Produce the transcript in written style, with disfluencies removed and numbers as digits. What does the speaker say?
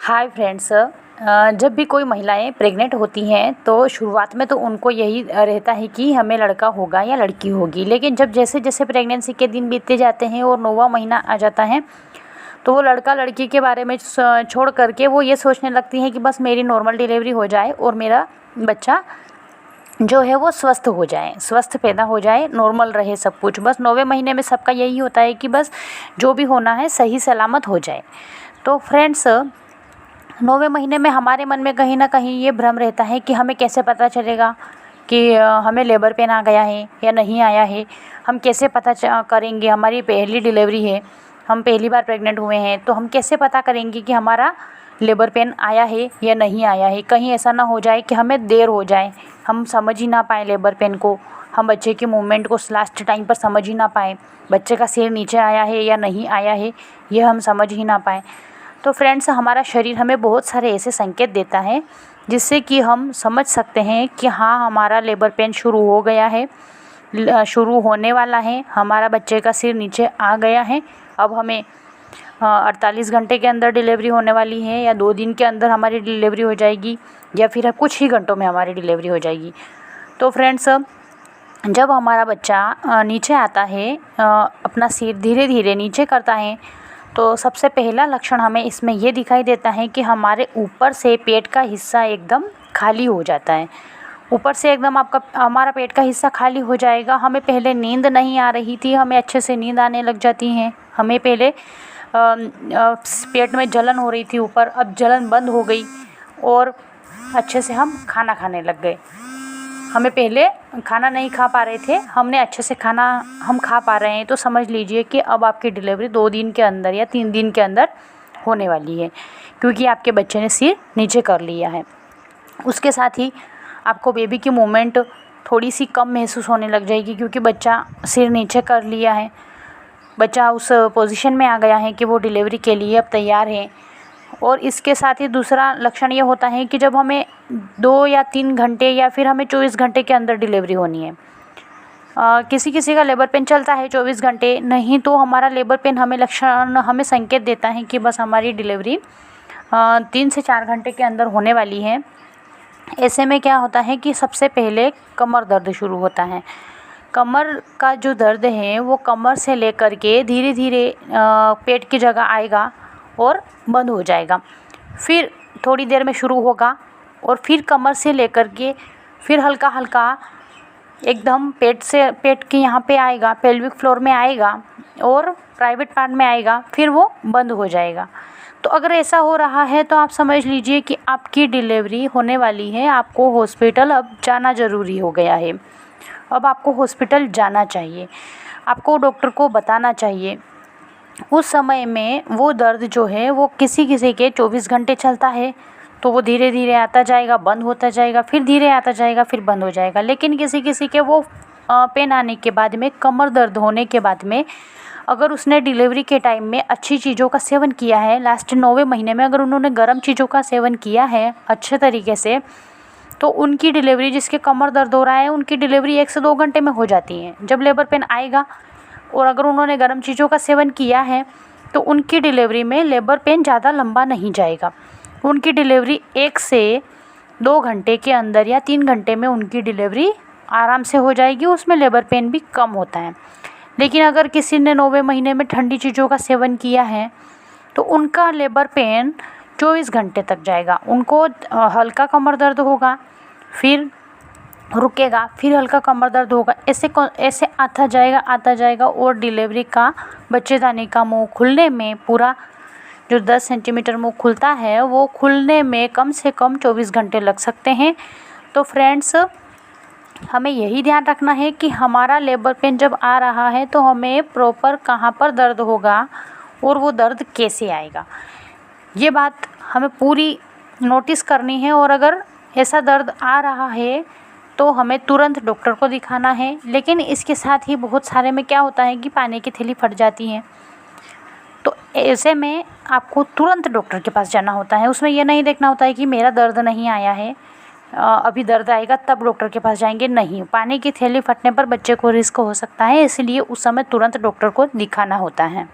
Hi friends. जब भी कोई महिलाएं प्रेग्नेंट होती हैं तो शुरुआत में तो उनको यही रहता है कि हमें लड़का होगा या लड़की होगी। लेकिन जब जैसे जैसे प्रेगनेंसी के दिन बीतते जाते हैं और 9वां महीना आ जाता है तो वो लड़का लड़की के बारे में छोड़ करके वो ये सोचने लगती हैं कि बस मेरी नॉर्मल डिलीवरी हो जाए और मेरा बच्चा जो है वो स्वस्थ हो जाए, स्वस्थ पैदा हो जाए, नॉर्मल रहे सब कुछ। बस 9वें महीने में सबका यही होता है कि बस जो भी होना है सही सलामत हो जाए। तो फ्रेंड्स, 9वें महीने में हमारे मन में कहीं ना कहीं ये भ्रम रहता है कि हमें कैसे पता चलेगा कि हमें लेबर पेन आ गया है या नहीं आया है। हम कैसे पता करेंगे, हमारी पहली डिलीवरी है, हम पहली बार प्रेग्नेंट हुए हैं, तो हम कैसे पता करेंगे कि हमारा लेबर पेन आया है या नहीं आया है। कहीं ऐसा ना हो जाए कि हमें देर हो जाए, हम समझ ही ना पाएँ लेबर पेन को, हम बच्चे के मूवमेंट को लास्ट टाइम पर समझ ही ना पाएँ, बच्चे का सिर नीचे आया है या नहीं आया है ये हम समझ ही ना पाएँ। तो फ्रेंड्स, हमारा शरीर हमें बहुत सारे ऐसे संकेत देता है जिससे कि हम समझ सकते हैं कि हाँ, हमारा लेबर पेन शुरू हो गया है, शुरू होने वाला है, हमारा बच्चे का सिर नीचे आ गया है। अब हमें 48 घंटे के अंदर डिलीवरी होने वाली है या 2 दिन के अंदर हमारी डिलीवरी हो जाएगी या फिर कुछ ही घंटों में हमारी डिलीवरी हो जाएगी। तो फ्रेंड्स, जब हमारा बच्चा नीचे आता है, अपना सिर धीरे धीरे नीचे करता है, तो सबसे पहला लक्षण हमें इसमें ये दिखाई देता है कि हमारे ऊपर से पेट का हिस्सा एकदम खाली हो जाता है। ऊपर से एकदम हमारा पेट का हिस्सा खाली हो जाएगा। हमें पहले नींद नहीं आ रही थी, हमें अच्छे से नींद आने लग जाती है। हमें पहले पेट में जलन हो रही थी ऊपर, अब जलन बंद हो गई और अच्छे से हम खाना खाने लग गए। हमें पहले खाना नहीं खा पा रहे थे, हमने अच्छे से खाना हम खा पा रहे हैं। तो समझ लीजिए कि अब आपकी डिलीवरी 2 दिन के अंदर या 3 दिन के अंदर होने वाली है, क्योंकि आपके बच्चे ने सिर नीचे कर लिया है। उसके साथ ही आपको बेबी की मूवमेंट थोड़ी सी कम महसूस होने लग जाएगी, क्योंकि बच्चा सिर नीचे कर लिया है, बच्चा उस पोजीशन में आ गया है कि वो डिलीवरी के लिए अब तैयार है। और इसके साथ ही दूसरा लक्षण ये होता है कि जब हमें 2 या 3 घंटे या फिर हमें 24 घंटे के अंदर डिलीवरी होनी है, किसी किसी का लेबर पेन चलता है 24 घंटे, नहीं तो हमारा लेबर पेन हमें संकेत देता है कि बस हमारी डिलीवरी 3 से 4 घंटे के अंदर होने वाली है। ऐसे में क्या होता है कि सबसे पहले कमर दर्द शुरू होता है। कमर का जो दर्द है वो कमर से लेकर के धीरे धीरे पेट की जगह आएगा और बंद हो जाएगा, फिर थोड़ी देर में शुरू होगा और फिर कमर से लेकर के फिर हल्का हल्का एकदम पेट के यहाँ पे आएगा, पेल्विक फ्लोर में आएगा और प्राइवेट पार्ट में आएगा, फिर वो बंद हो जाएगा। तो अगर ऐसा हो रहा है तो आप समझ लीजिए कि आपकी डिलीवरी होने वाली है, आपको हॉस्पिटल अब जाना ज़रूरी हो गया है। अब आपको हॉस्पिटल जाना चाहिए, आपको डॉक्टर को बताना चाहिए। उस समय में वो दर्द जो है वो किसी किसी के 24 घंटे चलता है, तो वो धीरे धीरे आता जाएगा, बंद होता जाएगा, फिर धीरे आता जाएगा, फिर बंद हो जाएगा। लेकिन किसी किसी के वो पेन आने के बाद में, कमर दर्द होने के बाद में, अगर उसने डिलीवरी के टाइम में अच्छी चीज़ों का सेवन किया है, लास्ट 9वें महीने में अगर उन्होंने गर्म चीज़ों का सेवन किया है अच्छे तरीके से, तो उनकी डिलीवरी, जिसके कमर दर्द हो रहा है उनकी डिलीवरी 1 से 2 घंटे में हो जाती है जब लेबर पेन आएगा। और अगर उन्होंने गर्म चीज़ों का सेवन किया है तो उनकी डिलीवरी में लेबर पेन ज़्यादा लंबा नहीं जाएगा। उनकी डिलीवरी 1 से 2 घंटे के अंदर या 3 घंटे में उनकी डिलीवरी आराम से हो जाएगी, उसमें लेबर पेन भी कम होता है। लेकिन अगर किसी ने 9वें महीने में ठंडी चीज़ों का सेवन किया है तो उनका लेबर पेन 24 घंटे तक जाएगा। उनको हल्का कमर दर्द होगा, फिर रुकेगा, फिर हल्का कमर दर्द होगा, ऐसे आता जाएगा और डिलीवरी का, बच्चेदानी का मुंह खुलने में, पूरा जो 10 सेंटीमीटर मुंह खुलता है वो खुलने में कम से कम 24 घंटे लग सकते हैं। तो फ्रेंड्स, हमें यही ध्यान रखना है कि हमारा लेबर पेन जब आ रहा है तो हमें प्रॉपर कहाँ पर दर्द होगा और वो दर्द कैसे आएगा, ये बात हमें पूरी नोटिस करनी है। और अगर ऐसा दर्द आ रहा है तो हमें तुरंत डॉक्टर को दिखाना है। लेकिन इसके साथ ही बहुत सारे में क्या होता है कि पानी की थैली फट जाती है, तो ऐसे में आपको तुरंत डॉक्टर के पास जाना होता है। उसमें यह नहीं देखना होता है कि मेरा दर्द नहीं आया है, अभी दर्द आएगा तब डॉक्टर के पास जाएंगे, नहीं। पानी की थैली फटने पर बच्चे को रिस्क हो सकता है, इसलिए उस समय तुरंत डॉक्टर को दिखाना होता है।